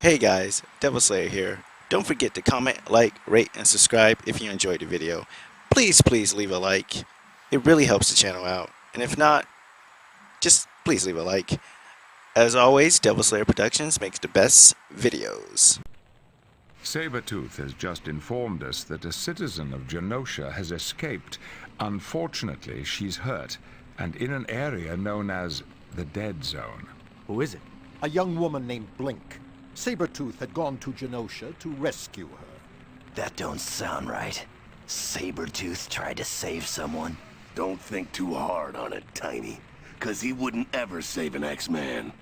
Hey guys, Devil Slayer here. Don't forget to comment, like, rate, and subscribe if you enjoyed the video. Please leave a like. It really helps the channel out. And if not, just please leave a like. As always, Devil Slayer Productions makes the best videos. Sabretooth has just informed us that a citizen of Genosha has escaped. Unfortunately, she's hurt, and in an area known as the Dead Zone. Who is it? A young woman named Blink. Sabretooth had gone to Genosha to rescue her. That don't sound right. Sabretooth tried to save someone. Don't think too hard on it, Tiny. 'Cause he wouldn't ever save an X-Man.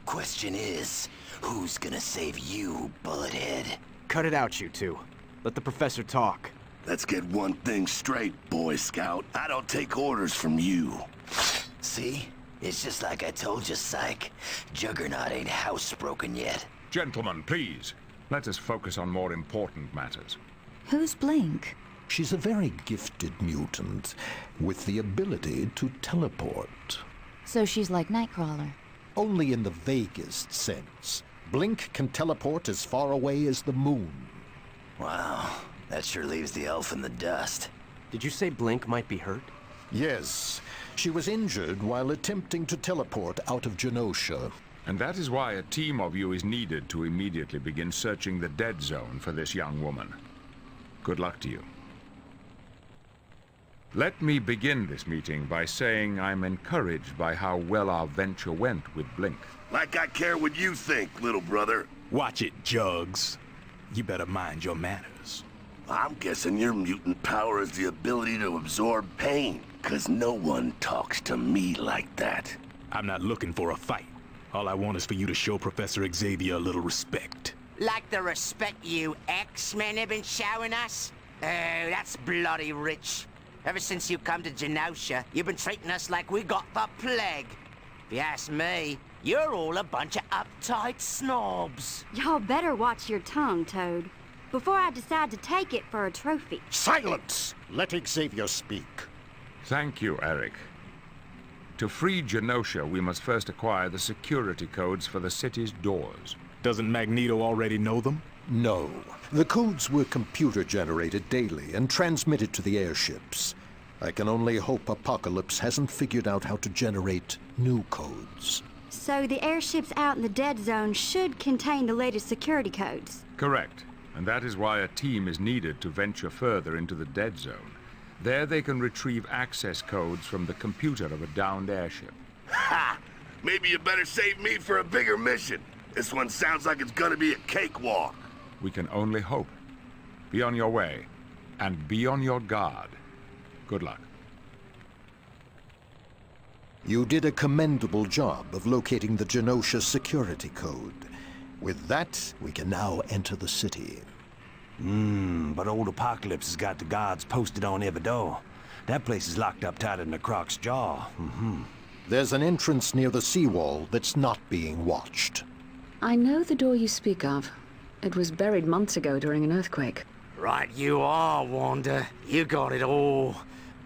Question is, who's gonna save you, Bullethead? Cut it out, you two. Let the professor talk. Let's get one thing straight, Boy Scout. I don't take orders from you. See? It's just like I told you, Psych. Juggernaut ain't housebroken yet. Gentlemen, please, let us focus on more important matters. Who's Blink? She's a very gifted mutant with the ability to teleport. So she's like Nightcrawler. Only in the vaguest sense. Blink can teleport as far away as the moon. Wow, that sure leaves the elf in the dust. Did you say Blink might be hurt? Yes, she was injured while attempting to teleport out of Genosha. And that is why a team of you is needed to immediately begin searching the Dead Zone for this young woman. Good luck to you. Let me begin this meeting by saying I'm encouraged by how well our venture went with Blink. Like I care what you think, little brother. Watch it, Jugs. You better mind your manners. I'm guessing your mutant power is the ability to absorb pain. 'Cause no one talks to me like that. I'm not looking for a fight. All I want is for you to show Professor Xavier a little respect. Like the respect you X-Men have been showing us? Oh, that's bloody rich. Ever since you come to Genosha, you've been treating us like we got the plague. If you ask me, you're all a bunch of uptight snobs. Y'all better watch your tongue, Toad, before I decide to take it for a trophy. Silence! Let Xavier speak. Thank you, Eric. To free Genosha, we must first acquire the security codes for the city's doors. Doesn't Magneto already know them? No. The codes were computer-generated daily and transmitted to the airships. I can only hope Apocalypse hasn't figured out how to generate new codes. So the airships out in the Dead Zone should contain the latest security codes. Correct. And that is why a team is needed to venture further into the Dead Zone. There they can retrieve access codes from the computer of a downed airship. Ha! Maybe you better save me for a bigger mission. This one sounds like it's gonna be a cakewalk. We can only hope. Be on your way, and be on your guard. Good luck. You did a commendable job of locating the Genosha security code. With that, we can now enter the city. But old Apocalypse has got the guards posted on every door. That place is locked up tighter than a croc's jaw. There's an entrance near the seawall that's not being watched. I know the door you speak of. It was buried months ago during an earthquake. Right you are, Wanda. You got it all.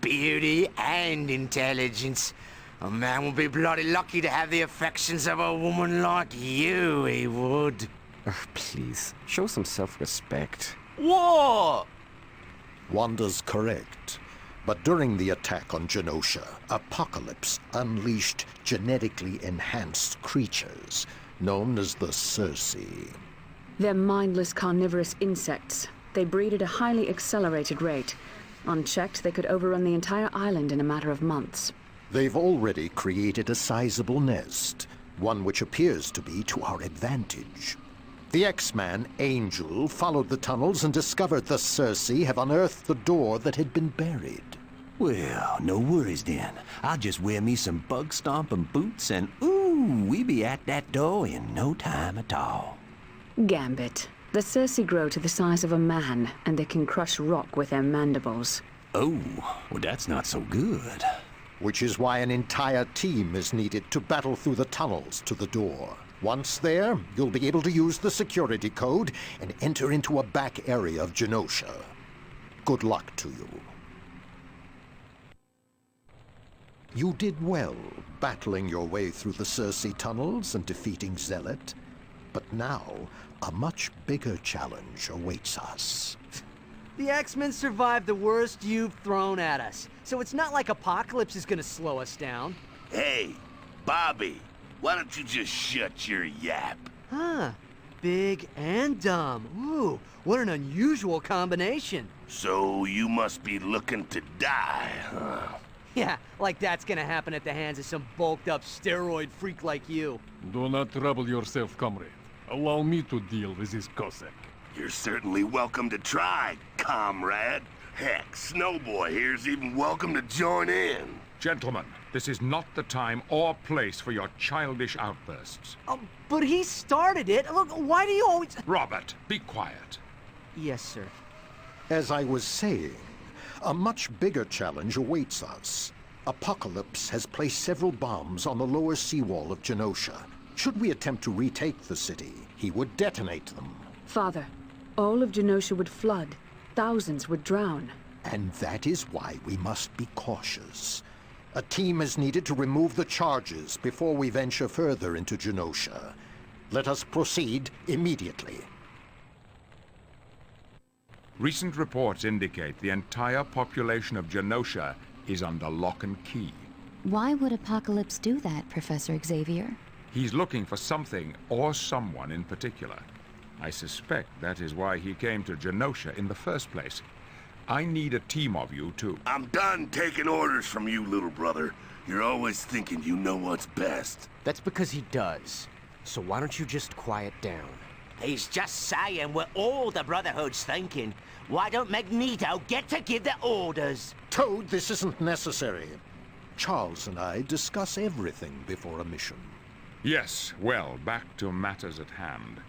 Beauty and intelligence. A man will be bloody lucky to have the affections of a woman like you, he would. Please, show some self-respect. What? Wanda's correct. But during the attack on Genosha, Apocalypse unleashed genetically enhanced creatures known as the Circe. They're mindless carnivorous insects. They breed at a highly accelerated rate. Unchecked, they could overrun the entire island in a matter of months. They've already created a sizable nest, one which appears to be to our advantage. The X-Man, Angel, followed the tunnels and discovered the Circe have unearthed the door that had been buried. Well, no worries then. I'll just wear me some bug-stomping boots and ooh, we be at that door in no time at all. Gambit. The Circe grow to the size of a man, and they can crush rock with their mandibles. Oh, well that's not so good. Which is why an entire team is needed to battle through the tunnels to the door. Once there, you'll be able to use the security code and enter into a back area of Genosha. Good luck to you. You did well, battling your way through the Circe tunnels and defeating Zealot. But now, a much bigger challenge awaits us. The X-Men survived the worst you've thrown at us, so it's not like Apocalypse is gonna slow us down. Hey, Bobby, why don't you just shut your yap? Huh. Big and dumb. Ooh, what an unusual combination. So you must be looking to die, huh? Yeah, like that's gonna happen at the hands of some bulked-up steroid freak like you. Do not trouble yourself, comrade. Allow me to deal with this Cossack. You're certainly welcome to try, comrade. Heck, Snowboy here's even welcome to join in. Gentlemen, this is not the time or place for your childish outbursts. Oh, but he started it. Look, why do you always... Robert, be quiet. Yes, sir. As I was saying, a much bigger challenge awaits us. Apocalypse has placed several bombs on the lower seawall of Genosha. Should we attempt to retake the city, he would detonate them. Father, all of Genosha would flood. Thousands would drown. And that is why we must be cautious. A team is needed to remove the charges before we venture further into Genosha. Let us proceed immediately. Recent reports indicate the entire population of Genosha is under lock and key. Why would Apocalypse do that, Professor Xavier? He's looking for something or someone in particular. I suspect that is why he came to Genosha in the first place. I need a team of you to... I'm done taking orders from you, little brother. You're always thinking you know what's best. That's because he does. So why don't you just quiet down? He's just saying what all the Brotherhood's thinking. Why don't Magneto get to give the orders? Toad, this isn't necessary. Charles and I discuss everything before a mission. Yes, well, back to matters at hand.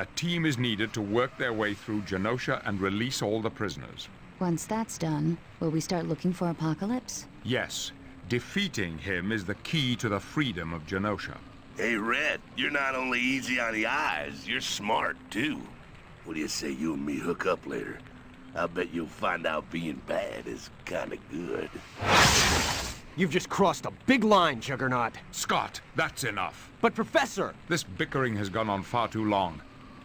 A team is needed to work their way through Genosha and release all the prisoners. Once that's done, will we start looking for Apocalypse? Yes, defeating him is the key to the freedom of Genosha. Hey, Red, you're not only easy on the eyes, you're smart, too. What do you say you and me hook up later? I bet you'll find out being bad is kinda good. You've just crossed a big line, Juggernaut. Scott, that's enough. But Professor! This bickering has gone on far too long.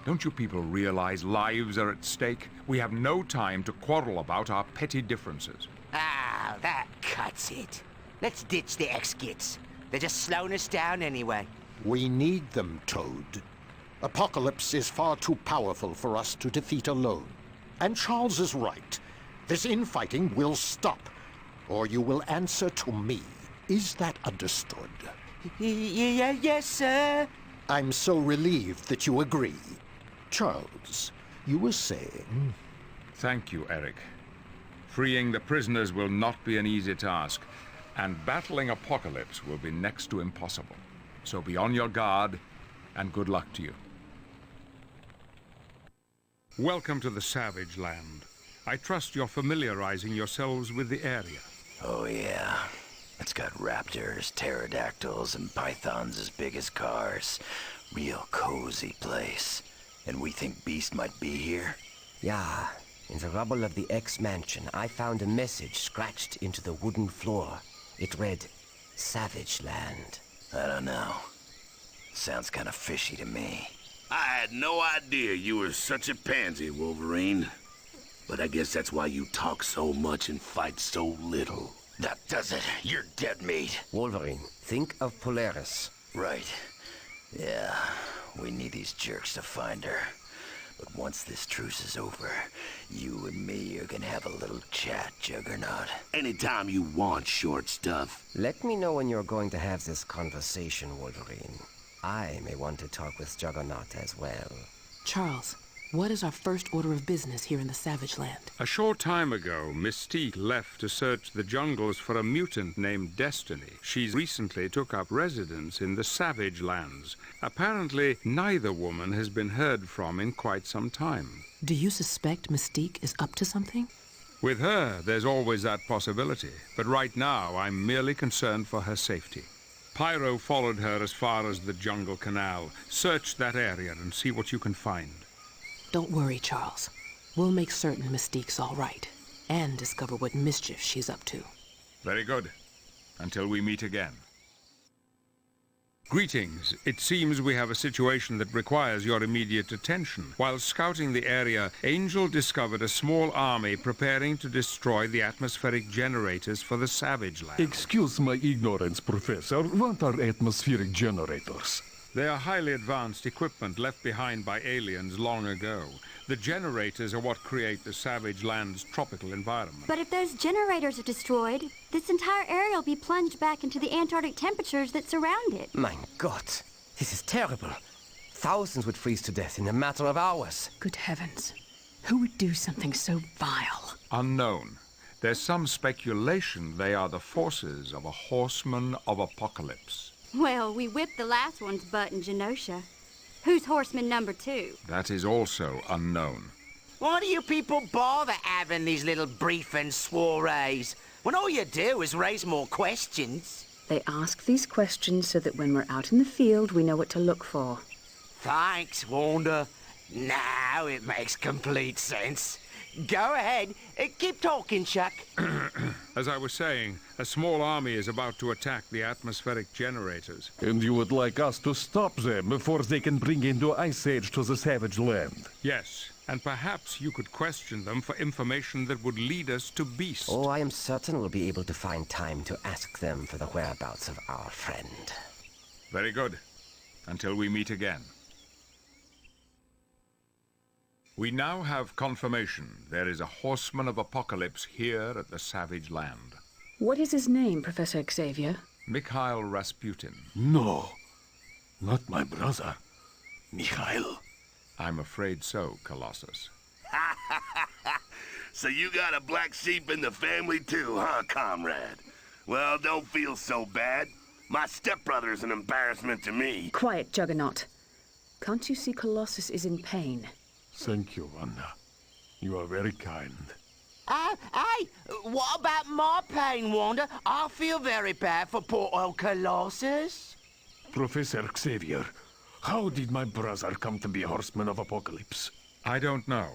Don't you people realize lives are at stake? We have no time to quarrel about our petty differences. Ah, that cuts it. Let's ditch the X-Gits. They're just slowing us down anyway. We need them, Toad. Apocalypse is far too powerful for us to defeat alone. And Charles is right. This infighting will stop, or you will answer to me. Is that understood? Yes, sir. I'm so relieved that you agree. Charles, you were saying... Thank you, Eric. Freeing the prisoners will not be an easy task, and battling Apocalypse will be next to impossible. So be on your guard, and good luck to you. Welcome to the Savage Land. I trust you're familiarizing yourselves with the area. Oh, yeah. It's got raptors, pterodactyls, and pythons as big as cars. Real cozy place. And we think Beast might be here? Yeah. In the rubble of the X-Mansion, I found a message scratched into the wooden floor. It read, Savage Land. I don't know. Sounds kind of fishy to me. I had no idea you were such a pansy, Wolverine. But I guess that's why you talk so much and fight so little. That does it. You're dead meat. Wolverine, think of Polaris. Right. Yeah, we need these jerks to find her. But once this truce is over, you and me are gonna have a little chat, Juggernaut. Anytime you want, short stuff. Let me know when you're going to have this conversation, Wolverine. I may want to talk with Juggernaut as well. Charles, what is our first order of business here in the Savage Land? A short time ago, Mystique left to search the jungles for a mutant named Destiny. She's recently took up residence in the Savage Lands. Apparently, neither woman has been heard from in quite some time. Do you suspect Mystique is up to something? With her, there's always that possibility. But right now, I'm merely concerned for her safety. Pyro followed her as far as the Jungle Canal. Search that area and see what you can find. Don't worry, Charles. We'll make certain Mystique's all right, and discover what mischief she's up to. Very good. Until we meet again. Greetings. It seems we have a situation that requires your immediate attention. While scouting the area, Angel discovered a small army preparing to destroy the atmospheric generators for the Savage Land. Excuse my ignorance, Professor. What are atmospheric generators? They are highly advanced equipment left behind by aliens long ago. The generators are what create the Savage Land's tropical environment. But if those generators are destroyed, this entire area will be plunged back into the Antarctic temperatures that surround it. My God, this is terrible. Thousands would freeze to death in a matter of hours. Good heavens. Who would do something so vile? Unknown. There's some speculation they are the forces of a horseman of apocalypse. Well, we whipped the last one's butt in Genosha. Who's horseman number 2? That is also unknown. Why do you people bother having these little briefing soirees when all you do is raise more questions? They ask these questions so that when we're out in the field, we know what to look for. Thanks, Wanda. Now it makes complete sense. Go ahead. Keep talking, Chuck. As I was saying, a small army is about to attack the atmospheric generators. And you would like us to stop them before they can bring into Ice Age to the Savage Land? Yes, and perhaps you could question them for information that would lead us to Beast. Oh, I am certain we'll be able to find time to ask them for the whereabouts of our friend. Very good. Until we meet again. We now have confirmation there is a horseman of apocalypse here at the Savage Land. What is his name, Professor Xavier? Mikhail Rasputin. No, not my brother, Mikhail. I'm afraid so, Colossus. So you got a black sheep in the family too, huh, comrade? Well, don't feel so bad. My stepbrother's an embarrassment to me. Quiet, Juggernaut. Can't you see Colossus is in pain? Thank you, Wanda. You are very kind. Hey, what about my pain, Wanda? I feel very bad for poor old Colossus. Professor Xavier, how did my brother come to be a horseman of apocalypse? I don't know,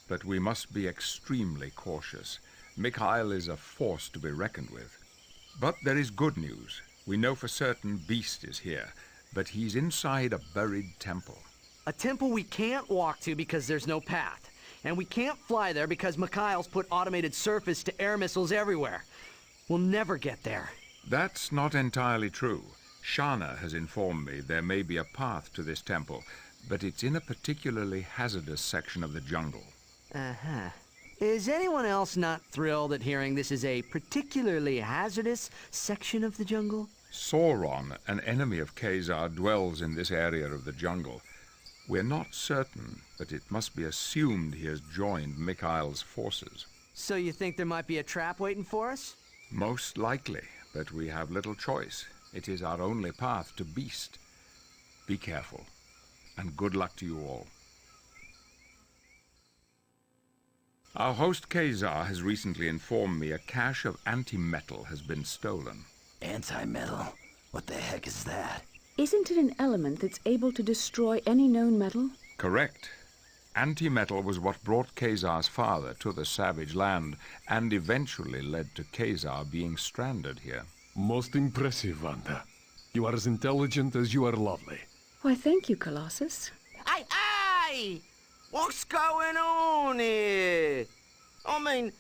but we must be extremely cautious. Mikhail is a force to be reckoned with. But there is good news. We know for certain Beast is here, but he's inside a buried temple. A temple we can't walk to because there's no path. And we can't fly there because Mikhail's put automated surface-to-air missiles everywhere. We'll never get there. That's not entirely true. Shana has informed me there may be a path to this temple, but it's in a particularly hazardous section of the jungle. Uh-huh. Is anyone else not thrilled at hearing this is a particularly hazardous section of the jungle? Sauron, an enemy of Khazar, dwells in this area of the jungle. We're not certain, but it must be assumed he has joined Mikhail's forces. So you think there might be a trap waiting for us? Most likely, but we have little choice. It is our only path to Beast. Be careful, and good luck to you all. Our host Khazar has recently informed me a cache of anti-metal has been stolen. Anti-metal? What the heck is that? Isn't it an element that's able to destroy any known metal? Correct. Anti-metal was what brought Khazar's father to the Savage Land and eventually led to Khazar being stranded here. Most impressive, Wanda. You are as intelligent as you are lovely. Why, thank you, Colossus. Hey! What's going on here? I mean,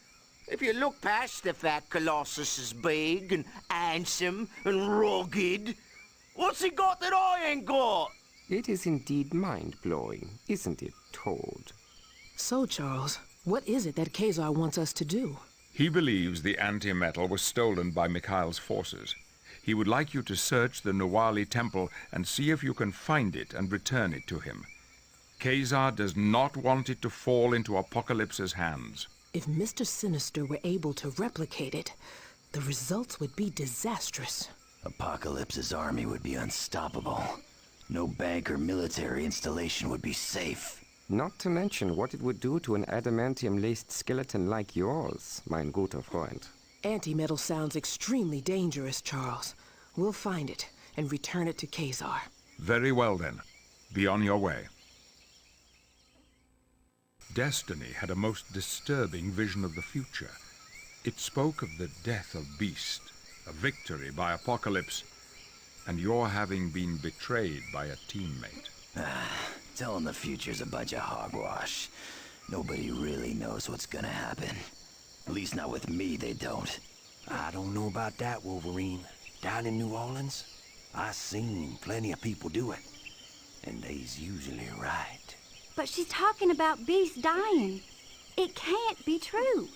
if you look past the fact Colossus is big and handsome and rugged, what's he got that I ain't got? It is indeed mind-blowing, isn't it, Toad? So, Charles, what is it that Khazar wants us to do? He believes the anti-metal was stolen by Mikhail's forces. He would like you to search the Nawali temple and see if you can find it and return it to him. Khazar does not want it to fall into Apocalypse's hands. If Mr. Sinister were able to replicate it, the results would be disastrous. Apocalypse's army would be unstoppable. No bank or military installation would be safe. Not to mention what it would do to an adamantium-laced skeleton like yours, mein guter Freund. Anti-metal sounds extremely dangerous, Charles. We'll find it and return it to Khazar. Very well, then. Be on your way. Destiny had a most disturbing vision of the future. It spoke of the death of Beast, a victory by Apocalypse, and your having been betrayed by a teammate. Telling the future's a bunch of hogwash. Nobody really knows what's gonna happen. At least not with me, they don't. I don't know about that, Wolverine. Down in New Orleans, I seen plenty of people do it. And they's usually right. But she's talking about Beast dying. It can't be true.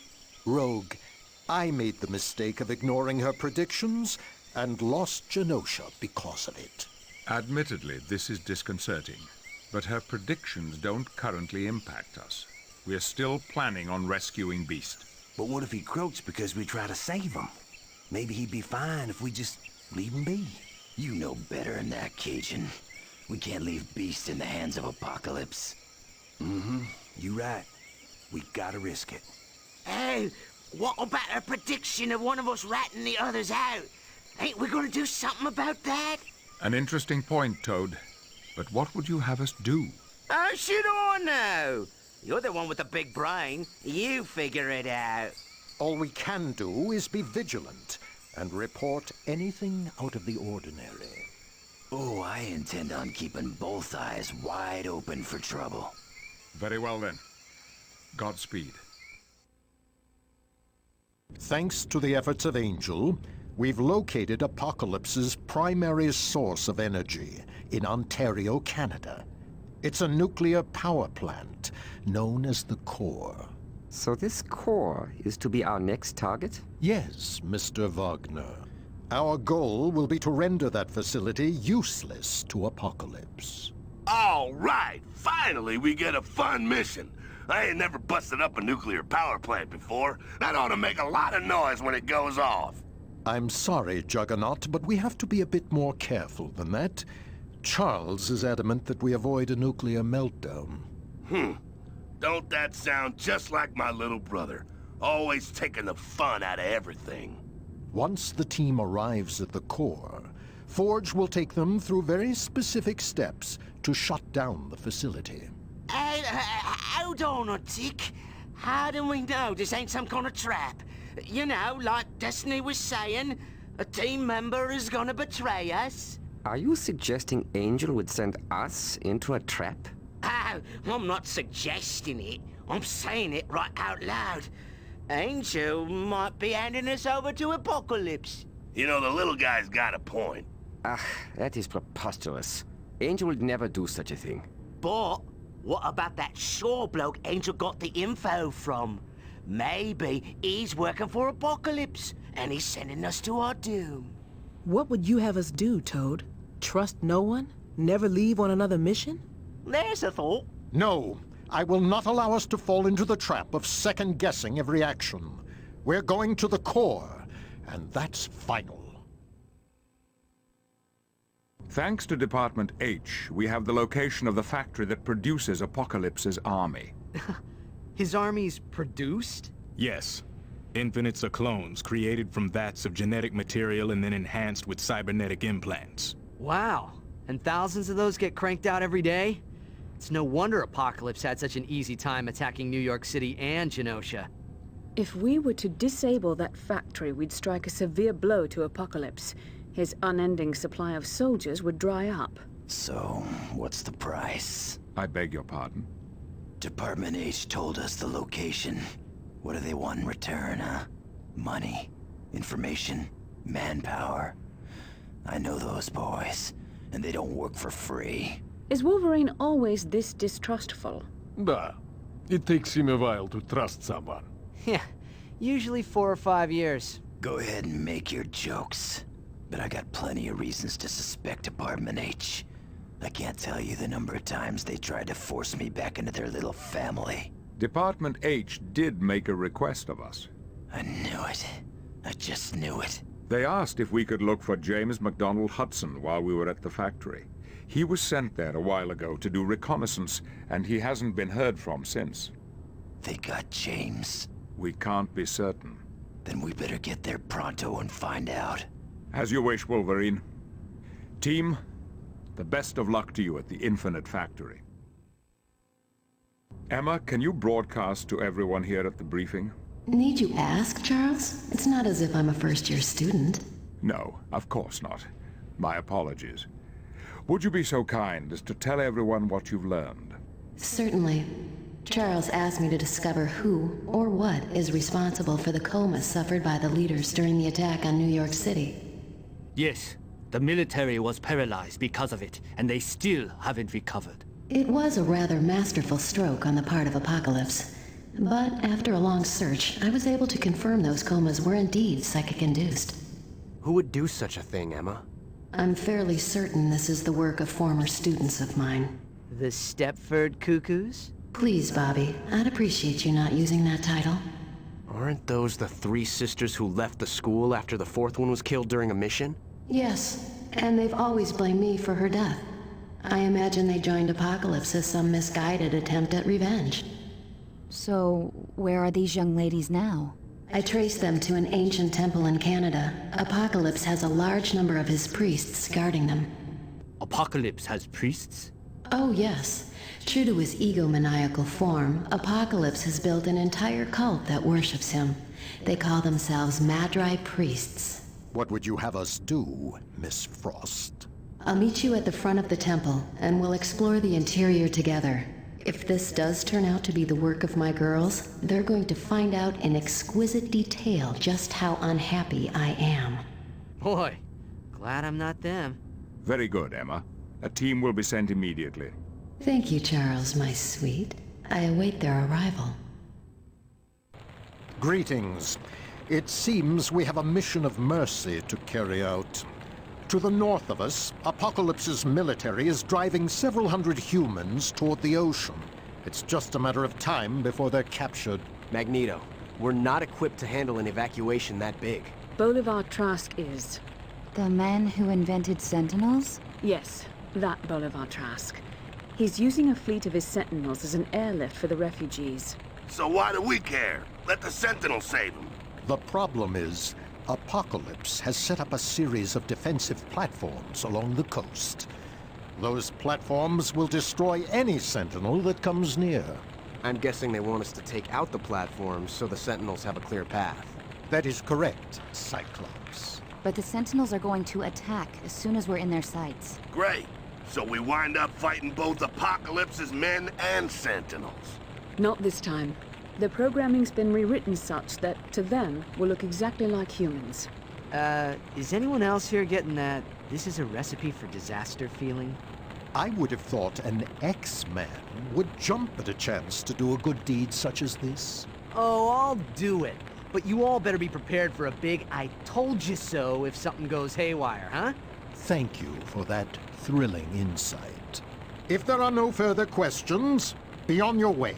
Rogue, I made the mistake of ignoring her predictions and lost Genosha because of it. Admittedly, this is disconcerting, but her predictions don't currently impact us. We're still planning on rescuing Beast. But what if he croaks because we try to save him? Maybe he'd be fine if we just leave him be. You know better than that, Cajun. We can't leave Beast in the hands of Apocalypse. Mm-hmm. You right. We gotta risk it. Oh, what about a prediction of one of us ratting the others out? Ain't we gonna do something about that? An interesting point, Toad. But what would you have us do? How should I know? You're the one with the big brain. You figure it out. All we can do is be vigilant and report anything out of the ordinary. Oh, I intend on keeping both eyes wide open for trouble. Very well then. Godspeed. Thanks to the efforts of Angel, we've located Apocalypse's primary source of energy in Ontario, Canada. It's a nuclear power plant known as the Core. So this core is to be our next target? Yes, Mr. Wagner. Our goal will be to render that facility useless to Apocalypse. All right, finally we get a fun mission. I ain't never busted up a nuclear power plant before. That ought to make a lot of noise when it goes off. I'm sorry, Juggernaut, but we have to be a bit more careful than that. Charles is adamant that we avoid a nuclear meltdown. Don't that sound just like my little brother? Always taking the fun out of everything. Once the team arrives at the Core, Forge will take them through very specific steps to shut down the facility. Hold on a tick. How do we know this ain't some kind of trap? You know, like Destiny was saying, a team member is gonna betray us. Are you suggesting Angel would send us into a trap? Oh, I'm not suggesting it. I'm saying it right out loud. Angel might be handing us over to Apocalypse. You know, the little guy's got a point. That is preposterous. Angel would never do such a thing. But what about that Shaw bloke Angel got the info from? Maybe he's working for Apocalypse, and he's sending us to our doom. What would you have us do, Toad? Trust no one? Never leave on another mission? There's a thought. No, I will not allow us to fall into the trap of second-guessing every action. We're going to the Core, and that's final. Thanks to Department H, we have the location of the factory that produces Apocalypse's army. His army's produced? Yes. Infinites are clones created from vats of genetic material and then enhanced with cybernetic implants. Wow. And thousands of those get cranked out every day? It's no wonder Apocalypse had such an easy time attacking New York City and Genosha. If we were to disable that factory, we'd strike a severe blow to Apocalypse. His unending supply of soldiers would dry up. So, what's the price? I beg your pardon? Department H told us the location. What do they want in return, huh? Money? Information? Manpower? I know those boys, and they don't work for free. Is Wolverine always this distrustful? Bah. It takes him a while to trust someone. Yeah, usually 4 or 5 years. Go ahead and make your jokes. But I got plenty of reasons to suspect Department H. I can't tell you the number of times they tried to force me back into their little family. Department H did make a request of us. I knew it. I just knew it. They asked if we could look for James MacDonald Hudson while we were at the factory. He was sent there a while ago to do reconnaissance, and he hasn't been heard from since. They got James. We can't be certain. Then we better get there pronto and find out. As you wish, Wolverine. Team, the best of luck to you at the Infinite Factory. Emma, can you broadcast to everyone here at the briefing? Need you ask, Charles? It's not as if I'm a first-year student. No, of course not. My apologies. Would you be so kind as to tell everyone what you've learned? Certainly. Charles asked me to discover who or what is responsible for the coma suffered by the leaders during the attack on New York City. Yes, the military was paralyzed because of it, and they still haven't recovered. It was a rather masterful stroke on the part of Apocalypse. But after a long search, I was able to confirm those comas were indeed psychic-induced. Who would do such a thing, Emma? I'm fairly certain this is the work of former students of mine. The Stepford Cuckoos? Please, Bobby, I'd appreciate you not using that title. Aren't those the 3 sisters who left the school after the 4th one was killed during a mission? Yes, and they've always blamed me for her death. I imagine they joined Apocalypse as some misguided attempt at revenge. So, where are these young ladies now? I traced them to an ancient temple in Canada. Apocalypse has a large number of his priests guarding them. Apocalypse has priests? Oh, yes. True to his egomaniacal form, Apocalypse has built an entire cult that worships him. They call themselves Madri priests. What would you have us do, Miss Frost? I'll meet you at the front of the temple, and we'll explore the interior together. If this does turn out to be the work of my girls, they're going to find out in exquisite detail just how unhappy I am. Boy, glad I'm not them. Very good, Emma. A team will be sent immediately. Thank you, Charles, my sweet. I await their arrival. Greetings. It seems we have a mission of mercy to carry out. To the north of us, Apocalypse's military is driving several hundred humans toward the ocean. It's just a matter of time before they're captured. Magneto, we're not equipped to handle an evacuation that big. Bolivar Trask is. The man who invented Sentinels? Yes, that Bolivar Trask. He's using a fleet of his Sentinels as an airlift for the refugees. So why do we care? Let the Sentinels save them. The problem is, Apocalypse has set up a series of defensive platforms along the coast. Those platforms will destroy any Sentinel that comes near. I'm guessing they want us to take out the platforms so the Sentinels have a clear path. That is correct, Cyclops. But the Sentinels are going to attack as soon as we're in their sights. Great. So we wind up fighting both Apocalypse's men and Sentinels. Not this time. The programming's been rewritten such that, to them, we'll look exactly like humans. Is anyone else here getting that this is a recipe for disaster feeling? I would have thought an X-Man would jump at a chance to do a good deed such as this. Oh, I'll do it. But you all better be prepared for a big I told you so if something goes haywire, huh? Thank you for that thrilling insight. If there are no further questions, be on your way.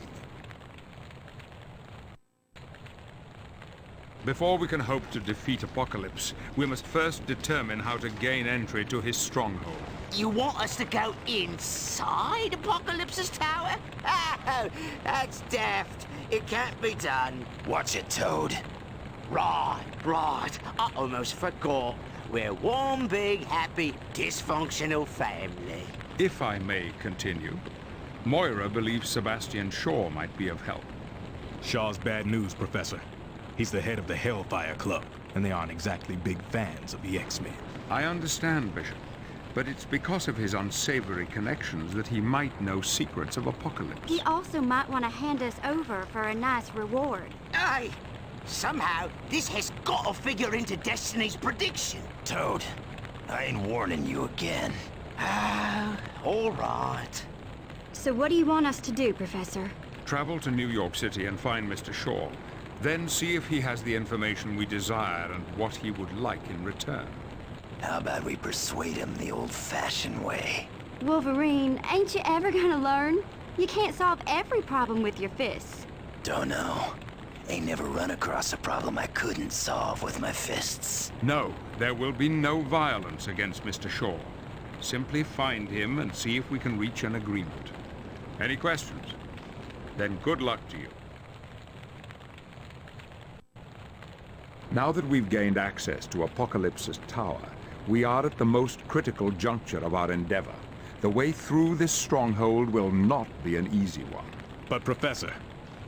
Before we can hope to defeat Apocalypse, we must first determine how to gain entry to his stronghold. You want us to go inside Apocalypse's tower? Oh, that's daft. It can't be done. Watch it, Toad. Right. I almost forgot. We're one big, happy, dysfunctional family. If I may continue, Moira believes Sebastian Shaw might be of help. Shaw's bad news, Professor. He's the head of the Hellfire Club, and they aren't exactly big fans of the X-Men. I understand, Bishop, but it's because of his unsavory connections that he might know secrets of Apocalypse. He also might want to hand us over for a nice reward. Aye. Somehow, this has got to figure into Destiny's prediction. Toad, I ain't warning you again. Ah, all right. So what do you want us to do, Professor? Travel to New York City and find Mr. Shaw. Then see if he has the information we desire and what he would like in return. How about we persuade him the old-fashioned way? Wolverine, ain't you ever gonna learn? You can't solve every problem with your fists. Don't know. Ain't never run across a problem I couldn't solve with my fists. No, there will be no violence against Mr. Shaw. Simply find him and see if we can reach an agreement. Any questions? Then good luck to you. Now that we've gained access to Apocalypse's tower, we are at the most critical juncture of our endeavor. The way through this stronghold will not be an easy one. But Professor,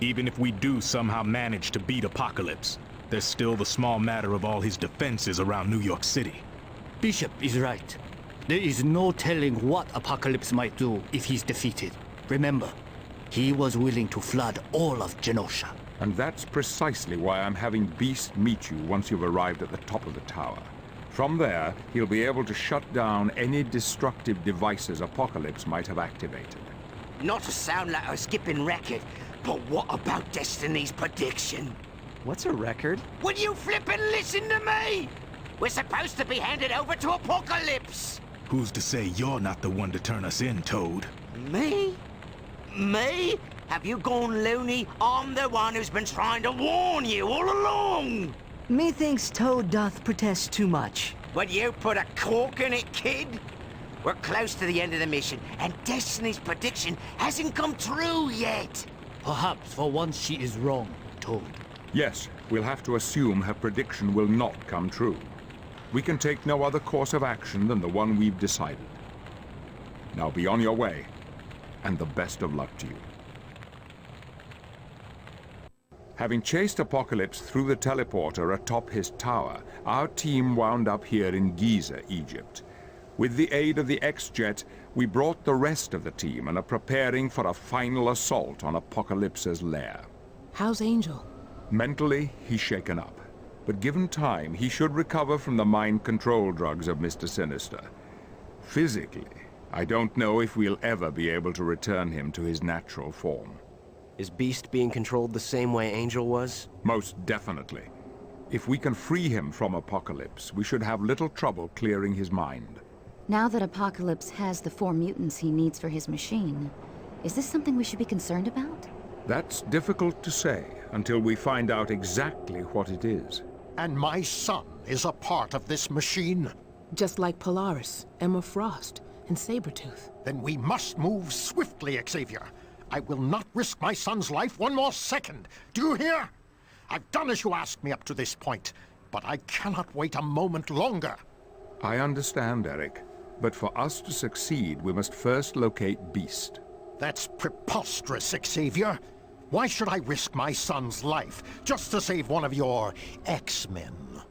even if we do somehow manage to beat Apocalypse, there's still the small matter of all his defenses around New York City. Bishop is right. There is no telling what Apocalypse might do if he's defeated. Remember, he was willing to flood all of Genosha. And that's precisely why I'm having Beast meet you once you've arrived at the top of the tower. From there, he'll be able to shut down any destructive devices Apocalypse might have activated. Not to sound like a skipping record, but what about Destiny's prediction? What's a record? Will you flip and listen to me? We're supposed to be handed over to Apocalypse. Who's to say you're not the one to turn us in, Toad? Me? Me? Have you gone loony? I'm the one who's been trying to warn you all along. Methinks Toad doth protest too much. Would you put a cork in it, kid? We're close to the end of the mission, and Destiny's prediction hasn't come true yet. Perhaps for once she is wrong, Toad. Yes, we'll have to assume her prediction will not come true. We can take no other course of action than the one we've decided. Now be on your way, and the best of luck to you. Having chased Apocalypse through the teleporter atop his tower, our team wound up here in Giza, Egypt. With the aid of the X-Jet, we brought the rest of the team and are preparing for a final assault on Apocalypse's lair. How's Angel? Mentally, he's shaken up. But given time, he should recover from the mind control drugs of Mr. Sinister. Physically, I don't know if we'll ever be able to return him to his natural form. Is Beast being controlled the same way Angel was? Most definitely. If we can free him from Apocalypse, we should have little trouble clearing his mind. Now that Apocalypse has the 4 mutants he needs for his machine, is this something we should be concerned about? That's difficult to say until we find out exactly what it is. And my son is a part of this machine? Just like Polaris, Emma Frost, and Sabretooth. Then we must move swiftly, Xavier. I will not risk my son's life one more second. Do you hear? I've done as you asked me up to this point, but I cannot wait a moment longer. I understand, Eric. But for us to succeed, we must first locate Beast. That's preposterous, Xavier. Why should I risk my son's life just to save one of your X-Men?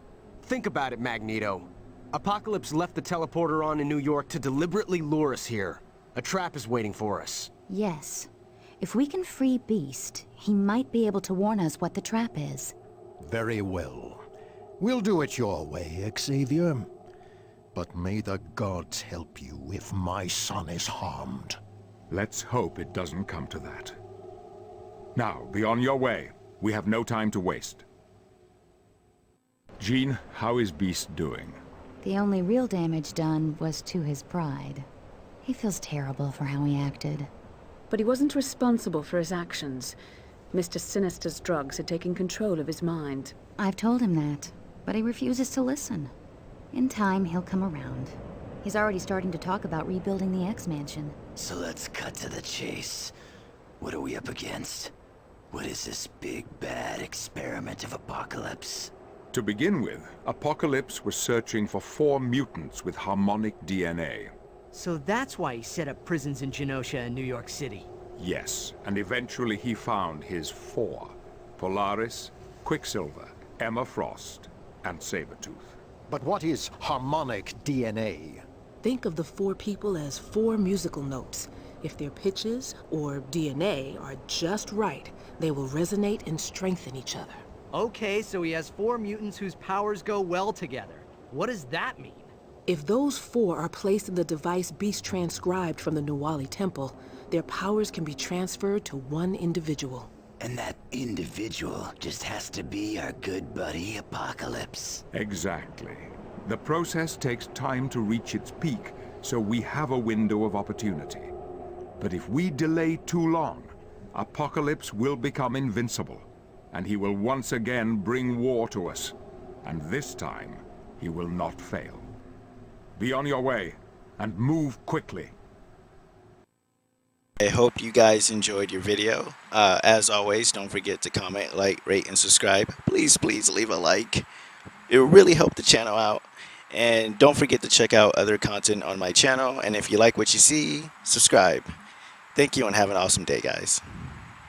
Think about it, Magneto. Apocalypse left the teleporter on in New York to deliberately lure us here. A trap is waiting for us. Yes. If we can free Beast, he might be able to warn us what the trap is. Very well. We'll do it your way, Xavier. But may the gods help you if my son is harmed. Let's hope it doesn't come to that. Now, be on your way. We have no time to waste. Jean, how is Beast doing? The only real damage done was to his pride. He feels terrible for how he acted. But he wasn't responsible for his actions. Mr. Sinister's drugs had taken control of his mind. I've told him that, but he refuses to listen. In time, he'll come around. He's already starting to talk about rebuilding the X-Mansion. So let's cut to the chase. What are we up against? What is this big, bad experiment of Apocalypse? To begin with, Apocalypse was searching for 4 mutants with harmonic DNA. So that's why he set up prisons in Genosha and New York City. Yes, and eventually he found his 4. Polaris, Quicksilver, Emma Frost, and Sabretooth. But what is harmonic DNA? Think of the 4 people as 4 musical notes. If their pitches, or DNA, are just right, they will resonate and strengthen each other. Okay, so he has 4 mutants whose powers go well together. What does that mean? If those 4 are placed in the device Beast transcribed from the Nuwali Temple, their powers can be transferred to one individual. And that individual just has to be our good buddy Apocalypse. Exactly. The process takes time to reach its peak, so we have a window of opportunity. But if we delay too long, Apocalypse will become invincible, and he will once again bring war to us. And this time, he will not fail. Be on your way, and move quickly. I hope you guys enjoyed your video. As always, don't forget to comment, like, rate, and subscribe. Please leave a like. It will really help the channel out. And don't forget to check out other content on my channel. And if you like what you see, subscribe. Thank you and have an awesome day, guys.